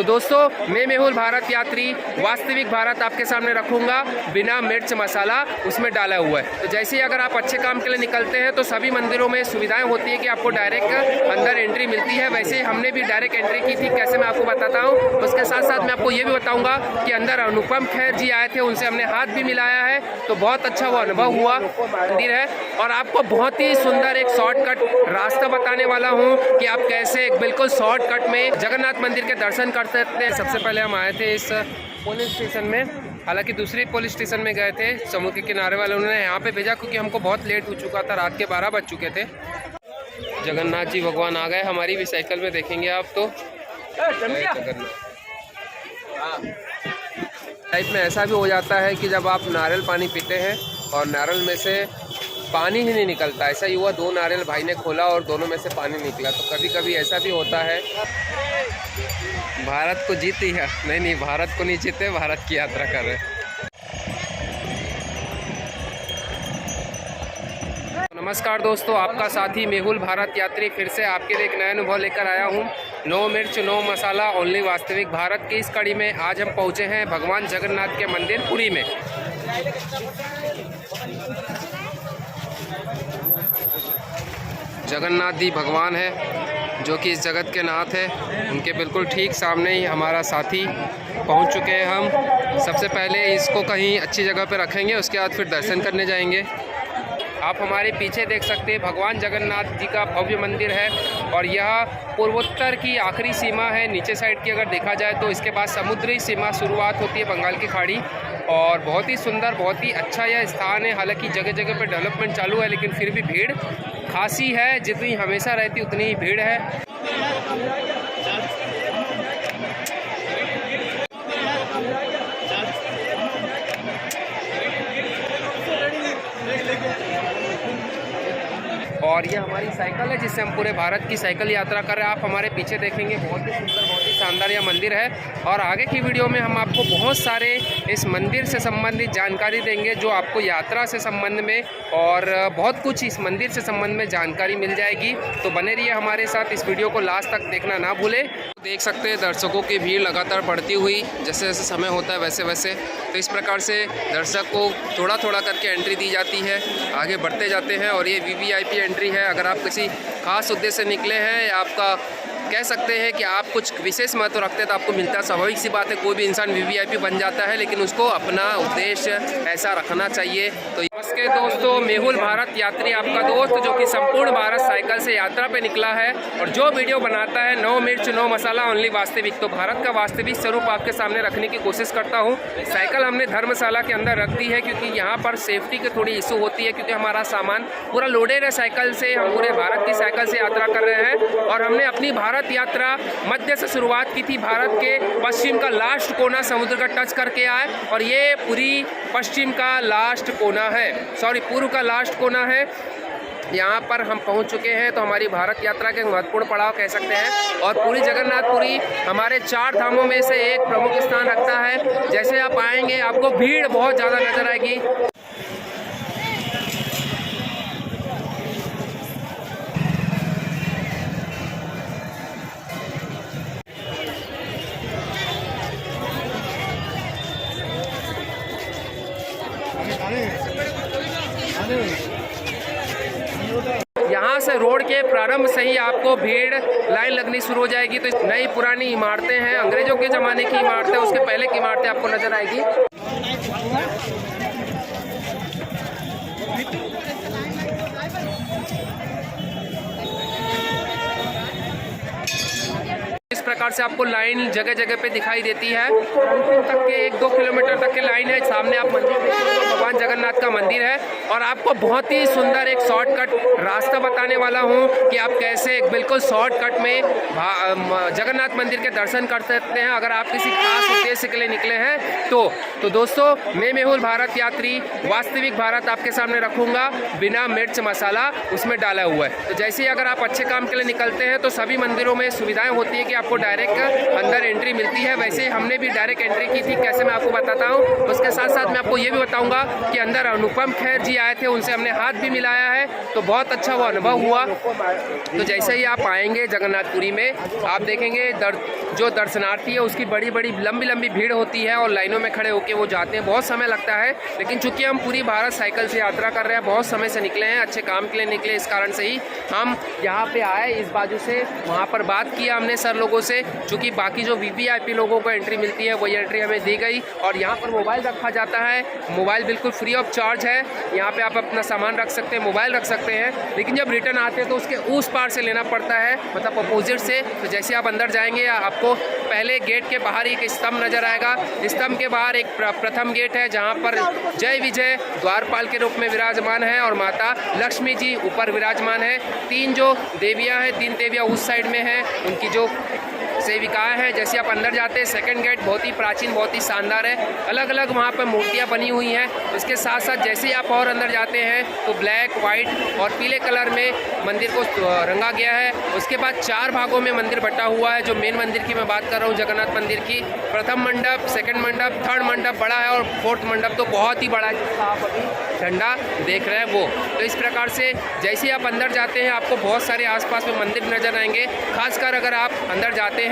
तो दोस्तों मैं मेहुल भारत यात्री वास्तविक भारत आपके सामने रखूंगा बिना मिर्च मसाला उसमें डाला हुआ है। तो जैसे ही अगर आप अच्छे काम के लिए निकलते हैं तो सभी मंदिरों में सुविधाएं होती है कि आपको डायरेक्ट अंदर एंट्री मिलती है। वैसे ही हमने भी डायरेक्ट एंट्री की थी, कैसे मैं आपको बताता हूँ। उसके साथ साथ मैं आपको ये भी बताऊंगा कि अंदर अनुपम खेर जी आए थे, उनसे हमने हाथ भी मिलाया है, तो बहुत अच्छा वो अनुभव हुआ। मंदिर है और आपको बहुत ही सुंदर एक शॉर्टकट रास्ता बताने वाला हूँ कि आप कैसे एक बिल्कुल शॉर्टकट में जगन्नाथ मंदिर के दर्शन कर सकते हैं। सबसे पहले हम आए थे इस पुलिस स्टेशन में, हालांकि दूसरी पुलिस स्टेशन में गए थे, समुद्र के किनारे वाले उन्होंने यहाँ पे भेजा क्योंकि हमको बहुत लेट हो चुका था, रात के 12 बज चुके थे। जगन्नाथ जी भगवान आ गए, हमारी भी साइकिल में देखेंगे आप तो टाइप में ऐसा भी हो जाता है कि जब आप नारियल पानी पीते हैं और नारियल में से पानी ही नहीं निकलता, ऐसा ही हुआ। 2 नारियल भाई ने खोला और दोनों में से पानी निकला। तो कभी कभी ऐसा भी होता है। भारत को जीती है, नहीं भारत को नहीं जीते, भारत की यात्रा कर रहे हैं। नमस्कार दोस्तों, आपका साथी मेहुल भारत यात्री फिर से आपके लिए एक नया अनुभव लेकर आया हूँ। नो मिर्च नो मसाला ओनली वास्तविक भारत की इस कड़ी में आज हम पहुँचे हैं भगवान जगन्नाथ के मंदिर पुरी में। जगन्नाथ जी भगवान है जो कि इस जगत के नाथ है, उनके बिल्कुल ठीक सामने ही हमारा साथी पहुंच चुके हैं। हम सबसे पहले इसको कहीं अच्छी जगह पर रखेंगे, उसके बाद फिर दर्शन करने जाएंगे। आप हमारे पीछे देख सकते हैं भगवान जगन्नाथ जी का भव्य मंदिर है और यह पूर्वोत्तर की आखिरी सीमा है। नीचे साइड की अगर देखा जाए तो इसके बाद समुद्री सीमा शुरुआत होती है, बंगाल की खाड़ी। और बहुत ही सुंदर, बहुत ही अच्छा यह स्थान है। हालांकि जगह जगह पर डेवलपमेंट चालू है, लेकिन फिर भी भीड़ खासी है। जितनी हमेशा रहती उतनी ही भीड़ है। और ये हमारी साइकिल है जिससे हम पूरे भारत की साइकिल यात्रा कर रहे हैं। आप हमारे पीछे देखेंगे, बहुत ही सुंदर, बहुत ही शानदार यह मंदिर है। और आगे की वीडियो में हम आपको बहुत सारे इस मंदिर से संबंधित जानकारी देंगे, जो आपको यात्रा से संबंध में और बहुत कुछ इस मंदिर से संबंध में जानकारी मिल जाएगी। तो बने रहिए हमारे साथ, इस वीडियो को लास्ट तक देखना ना भूलें। देख सकते हैं दर्शकों की भीड़ लगातार बढ़ती हुई, जैसे जैसे समय होता है वैसे वैसे। तो इस प्रकार से दर्शक को थोड़ा थोड़ा करके एंट्री दी जाती है, आगे बढ़ते जाते हैं। और ये VVIP एंट्री है। अगर आप किसी खास उद्देश्य से निकले हैं या आपका कह सकते हैं कि आप कुछ विशेष महत्व रखते हैं तो आपको मिलता है। स्वाभाविक सी बात है, कोई भी इंसान VVIP बन जाता है, लेकिन उसको अपना उद्देश्य ऐसा रखना चाहिए। तो नमस्ते दोस्तों, मेहुल भारत यात्री आपका दोस्त जो कि संपूर्ण भारत साइकिल से यात्रा पे निकला है और जो वीडियो बनाता है नो मिर्च नो मसाला ओनली वास्तविक। तो भारत का वास्तविक स्वरूप आपके सामने रखने की कोशिश करता हूँ। साइकिल हमने धर्मशाला के अंदर रख दी है क्योंकि यहाँ पर सेफ्टी की थोड़ी इशू होती है, क्योंकि हमारा सामान पूरा लोडेड है साइकिल से। हम पूरे भारत की साइकिल से यात्रा कर रहे हैं और हमने अपनी भारत यात्रा मध्य से शुरुआत की थी। भारत के पश्चिम का लास्ट कोना समुद्र का टच करके आए और ये पूरी पश्चिम का लास्ट कोना है, सॉरी पूर्व का लास्ट कोना है। यहाँ पर हम पहुँच चुके हैं। तो हमारी भारत यात्रा के महत्वपूर्ण पड़ाव कह सकते हैं। और पूरी जगन्नाथपुरी हमारे 4 धामों में से एक प्रमुख स्थान रखता है। जैसे आप आएंगे आपको भीड़ बहुत ज़्यादा नजर आएगी। यहाँ से रोड के प्रारंभ से ही आपको भीड़ लाइन लगनी शुरू हो जाएगी। तो नई पुरानी इमारतें हैं, अंग्रेजों के ज़माने की इमारतें, उसके पहले की इमारतें आपको नजर आएगी। इस प्रकार से आपको लाइन जगह जगह पे दिखाई देती है। अंतिम तक के 1-2 किलोमीटर तक की लाइन है। सामने आप मंदिर देखेंगे तो भगवान जगन्नाथ का मंदिर है और आपको बहुत ही सुंदर एक शॉर्टकट रास्ता बताने वाला हूँ कि आप कैसे एक बिल्कुल शॉर्टकट में जगन्नाथ मंदिर के दर्शन कर सकते हैं अगर आप किसी खास उद्देश्य के लिए निकले हैं। तो दोस्तों मैं मेहुल भारत यात्री वास्तविक भारत आपके सामने रखूँगा बिना मिर्च मसाला उसमें डाला हुआ है। तो जैसे ही अगर आप अच्छे काम के लिए निकलते हैं तो सभी मंदिरों में सुविधाएँ होती है कि आपको डायरेक्ट अंदर एंट्री मिलती है। वैसे हमने भी डायरेक्ट एंट्री की थी, कैसे मैं आपको बताता हूँ। उसके साथ साथ मैं आपको ये भी बताऊंगा कि अंदर अनुपम खेर जी आए थे, उनसे हमने हाथ भी मिलाया है, तो बहुत अच्छा वो अनुभव हुआ। तो जैसे ही आप आएंगे जगन्नाथपुरी में आप देखेंगे जो दर्शनार्थी है उसकी बड़ी बड़ी लंबी लंबी भीड़ होती है और लाइनों में खड़े होकर वो जाते हैं, बहुत समय लगता है। लेकिन चूंकि हम पूरी भारत साइकिल से यात्रा कर रहे हैं, बहुत समय से निकले हैं, अच्छे काम के लिए निकले, इस कारण से ही हम यहाँ पे आए इस बाजू से। वहाँ पर बात किया हमने सर लोगों से, चूँकि बाकी जो VIP लोगों को एंट्री मिलती है वही एंट्री हमें दी गई। और यहाँ पर मोबाइल रखा जाता है, मोबाइल बिल्कुल फ्री ऑफ चार्ज है। यहाँ पे आप अपना सामान रख सकते हैं, मोबाइल रख सकते हैं, लेकिन जब रिटर्न आते हैं तो उसके उस पार से लेना पड़ता है, मतलब अपोजिट से। तो जैसे आप अंदर जाएंगे आपको पहले गेट के बाहर एक स्तंभ नजर आएगा। स्तंभ के बाहर एक प्रथम गेट है जहाँ पर जय विजय द्वारपाल के रूप में विराजमान है और माता लक्ष्मी जी ऊपर विराजमान है। 3 जो देवियाँ हैं, 3 देवियाँ उस साइड में हैं, उनकी जो सेविकाएं हैं। जैसे आप अंदर जाते हैं, सेकंड गेट बहुत ही प्राचीन, बहुत ही शानदार है, अलग अलग वहाँ पर मूर्तियाँ बनी हुई हैं। उसके साथ साथ जैसे ही आप और अंदर जाते हैं तो ब्लैक, वाइट और पीले कलर में मंदिर को रंगा गया है। उसके बाद 4 भागों में मंदिर बटा हुआ है। जो मेन मंदिर की मैं बात कर रहा हूँ, जगन्नाथ मंदिर की, प्रथम मंडप, सेकंड मंडप, थर्ड मंडप बड़ा है और फोर्थ मंडप तो बहुत ही बड़ा है, जिसका आप अभी झंडा देख रहे हैं वो। तो इस प्रकार से जैसे ही आप अंदर जाते हैं आपको बहुत सारे आसपास में मंदिर नजर आएंगे। खासकर अगर आप अंदर जाते हैं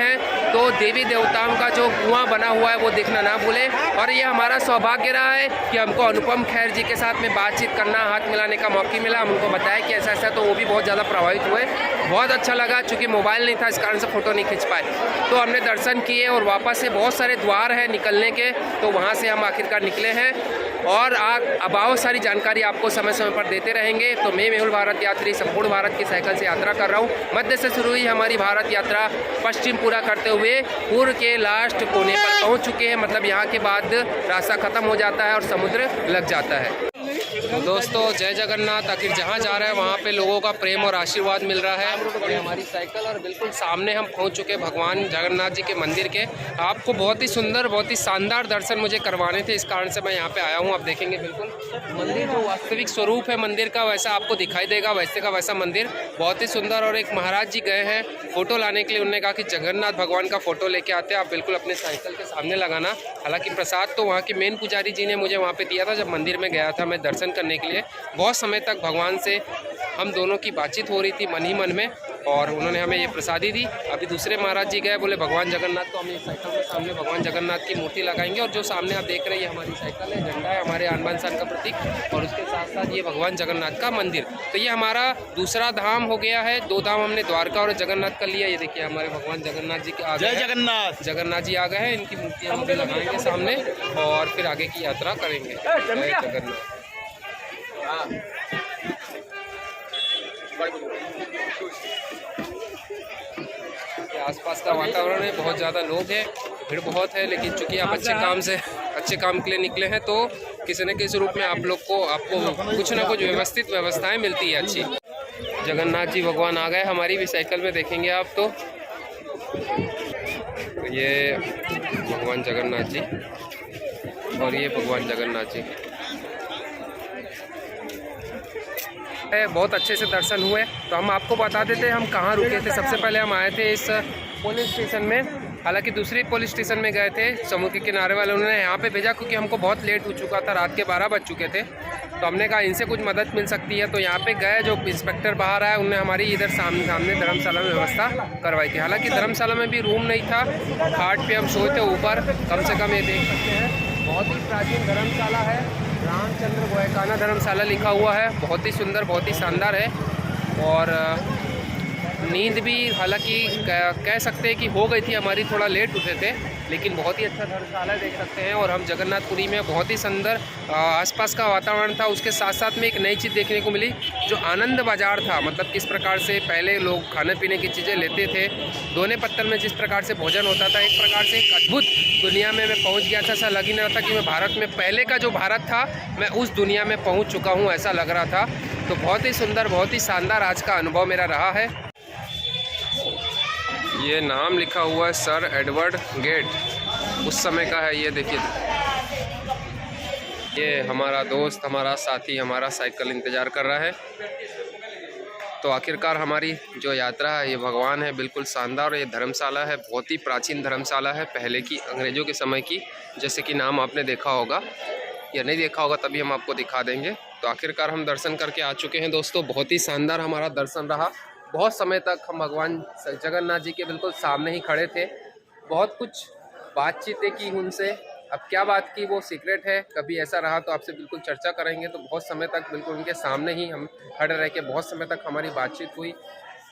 तो देवी देवताओं का जो कुआं बना हुआ है वो देखना ना भूलें। और ये हमारा सौभाग्य रहा है कि हमको अनुपम खेर जी के साथ में बातचीत करना, हाथ मिलाने का मौका मिला। हम उनको बताया कि ऐसा ऐसा, तो वो भी बहुत ज़्यादा प्रभावित हुए, बहुत अच्छा लगा। चूँकि मोबाइल नहीं था इस कारण से फ़ोटो नहीं खींच पाए, तो हमने दर्शन किए और वापस से बहुत सारे द्वार हैं निकलने के, तो वहाँ से हम आखिरकार निकले हैं। और अब बहुत सारी जानकारी आपको समय समय पर देते रहेंगे। तो मैं मेहुल भारत यात्री संपूर्ण भारत की साइकिल से यात्रा कर रहा हूँ। मध्य से शुरू हुई हमारी भारत यात्रा पश्चिम पूरा करते हुए पूर्व के लास्ट कोने पर पहुँच चुके हैं। मतलब यहाँ के बाद रास्ता ख़त्म हो जाता है और समुद्र लग जाता है। दोस्तों जय जगन्नाथ। आखिर जहाँ जा रहे हैं वहाँ पे लोगों का प्रेम और आशीर्वाद मिल रहा है। ये हमारी साइकिल और बिल्कुल सामने हम पहुँच चुके हैं भगवान जगन्नाथ जी के मंदिर के। आपको बहुत ही सुंदर, बहुत ही शानदार दर्शन मुझे करवाने थे, इस कारण से मैं यहाँ पे आया हूँ। आप देखेंगे बिल्कुल मंदिर जो वास्तविक स्वरूप है मंदिर का वैसा आपको दिखाई देगा, वैसे का वैसा मंदिर, बहुत ही सुंदर। और एक महाराज जी गए हैं फ़ोटो लाने के लिए, उन्होंने कहा कि जगन्नाथ भगवान का फ़ोटो लेके आते हैं, आप बिल्कुल अपने साइकिल के सामने लगाना। हालाँकि प्रसाद तो वहाँ के मेन पुजारी जी ने मुझे वहाँ पर दिया था जब मंदिर में गया था मैं दर्शन करने के लिए। बहुत समय तक भगवान से हम दोनों की बातचीत हो रही थी मन ही मन में, और उन्होंने हमें ये प्रसादी दी। अभी दूसरे महाराज जी गए, बोले भगवान जगन्नाथ को हम ये साइकिल के सामने भगवान जगन्नाथ की मूर्ति लगाएंगे। और जो सामने आप देख रहे हैं हमारी साइकिल है, झंडा है हमारे आन बान शान का प्रतीक, और उसके साथ साथ ये भगवान जगन्नाथ का मंदिर। तो ये हमारा दूसरा धाम हो गया है। 2 धाम हमने द्वारका और जगन्नाथ कर लिया। ये देखिए हमारे भगवान जगन्नाथ जी के आगे जगन्नाथ जी आ गए हैं, इनकी मूर्तियाँ हम भी लगाएंगे सामने और फिर आगे की यात्रा करेंगे। जय जगन्नाथ। आसपास का वातावरण है, बहुत ज़्यादा लोग हैं, भीड़ बहुत है, लेकिन चूंकि आप अच्छे काम के लिए निकले हैं तो किसी न किसी रूप में आपको कुछ ना कुछ व्यवस्थित व्यवस्थाएं मिलती है अच्छी। जगन्नाथ जी भगवान आ गए हमारी भी साइकिल में, देखेंगे आप तो ये भगवान जगन्नाथ जी और ये भगवान जगन्नाथ जी बहुत अच्छे से दर्शन हुए। तो हम आपको बता देते हैं हम कहाँ रुके थे। सबसे पहले हम आए थे इस पुलिस स्टेशन में, हालांकि दूसरी पुलिस स्टेशन में गए थे, समुद्र के किनारे वाले उन्होंने यहाँ पे भेजा क्योंकि हमको बहुत लेट हो चुका था, रात के 12 बज चुके थे। तो हमने कहा इनसे कुछ मदद मिल सकती है, तो यहाँ पे गए, जो इंस्पेक्टर बाहर आया उन्होंने हमारी इधर सामने धर्मशाला में व्यवस्था करवाई थी। हालाँकि धर्मशाला में भी रूम नहीं था, खाट पर हम सोए थे ऊपर। कम से कम ये देख सकते हैं बहुत ही प्राचीन धर्मशाला है, रामचंद्र गोयकाना धर्मशाला लिखा हुआ है, बहुत ही सुंदर, बहुत ही शानदार है। और नींद भी हालांकि कह सकते हैं कि हो गई थी हमारी, थोड़ा लेट उठे थे, लेकिन बहुत ही अच्छा धर्मशाला देख सकते हैं। और हम जगन्नाथपुरी में बहुत ही सुंदर आसपास का वातावरण था। उसके साथ साथ में एक नई चीज़ देखने को मिली, जो आनंद बाज़ार था। मतलब किस प्रकार से पहले लोग खाने पीने की चीज़ें लेते थे, दोने पत्तल में जिस प्रकार से भोजन होता था, एक प्रकार से एक अद्भुत दुनिया में मैं पहुंच गया था। ऐसा लग ही नहीं रहा था कि मैं भारत में, पहले का जो भारत था, मैं उस दुनिया में पहुंच चुका हूं, ऐसा लग रहा था। तो बहुत ही सुंदर, बहुत ही शानदार आज का अनुभव मेरा रहा है। ये नाम लिखा हुआ है सर एडवर्ड गेट, उस समय का है। ये देखिए, ये हमारा दोस्त, हमारा साथी, हमारा साइकिल इंतज़ार कर रहा है। तो आखिरकार हमारी जो यात्रा है, ये भगवान है, बिल्कुल शानदार। ये धर्मशाला है, बहुत ही प्राचीन धर्मशाला है, पहले की, अंग्रेज़ों के समय की। जैसे कि नाम आपने देखा होगा या नहीं देखा होगा, तभी हम आपको दिखा देंगे। तो आखिरकार हम दर्शन करके आ चुके हैं दोस्तों। बहुत ही शानदार हमारा दर्शन रहा। बहुत समय तक हम भगवान जगन्नाथ जी के बिल्कुल सामने ही खड़े थे, बहुत कुछ बातचीतें की उनसे। अब क्या बात की वो सीक्रेट है, कभी ऐसा रहा तो आपसे बिल्कुल चर्चा करेंगे। तो बहुत समय तक बिल्कुल उनके सामने ही हम खड़े रह के बहुत समय तक हमारी बातचीत हुई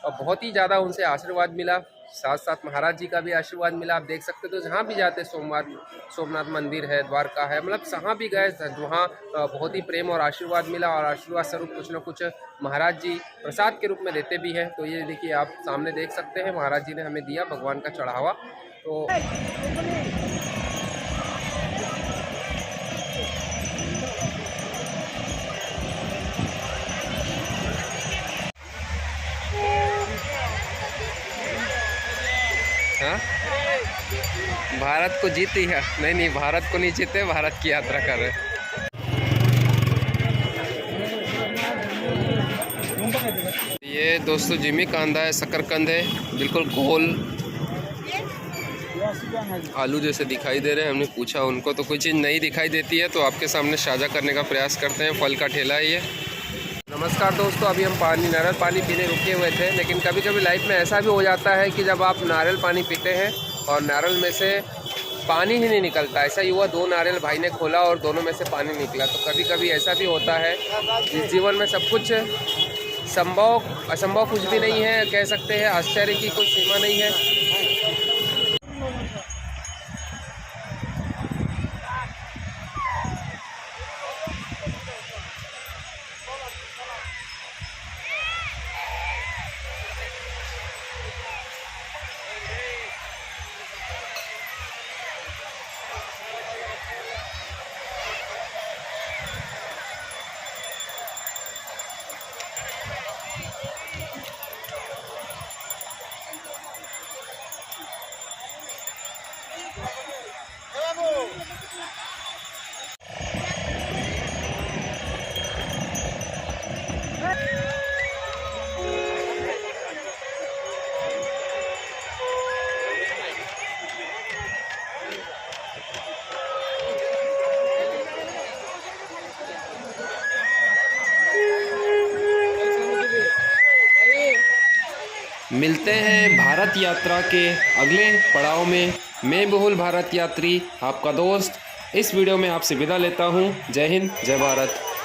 और बहुत ही ज़्यादा उनसे आशीर्वाद मिला। साथ साथ महाराज जी का भी आशीर्वाद मिला। आप देख सकते हो तो जहाँ भी जाते, सोमनाथ मंदिर है, द्वारका है, मतलब जहाँ भी गए वहाँ बहुत ही प्रेम और आशीर्वाद मिला और आशीर्वाद स्वरूप कुछ न कुछ महाराज जी प्रसाद के रूप में देते भी हैं। तो ये देखिए आप सामने देख सकते हैं, महाराज जी ने हमें दिया भगवान का चढ़ावा। तो हाँ, भारत को जीती है? नहीं, भारत को नहीं जीते, भारत की यात्रा कर रहे हैं। ये दोस्तों जिमी कांदा है, शकरकंद है, बिल्कुल गोल आलू जैसे दिखाई दे रहे हैं। हमने पूछा उनको तो कोई चीज़ नहीं दिखाई देती है, तो आपके सामने साझा करने का प्रयास करते हैं। फल का ठेला है ये। नमस्कार दोस्तों, अभी हम नारियल पानी पीने रुके हुए थे, लेकिन कभी कभी लाइफ में ऐसा भी हो जाता है कि जब आप नारियल पानी पीते हैं और नारियल में से पानी ही नहीं निकलता। ऐसा ही हुआ, 2 नारियल भाई ने खोला और दोनों में से पानी निकला। तो कभी कभी ऐसा भी होता है। इस जीवन में सब कुछ संभव असंभव कुछ भी नहीं है, कह सकते हैं आश्चर्य की कोई सीमा नहीं है। मिलते हैं भारत यात्रा के अगले पड़ाव में। मैं बहुल भारत यात्री आपका दोस्त इस वीडियो में आपसे विदा लेता हूं। जय हिंद, जय भारत।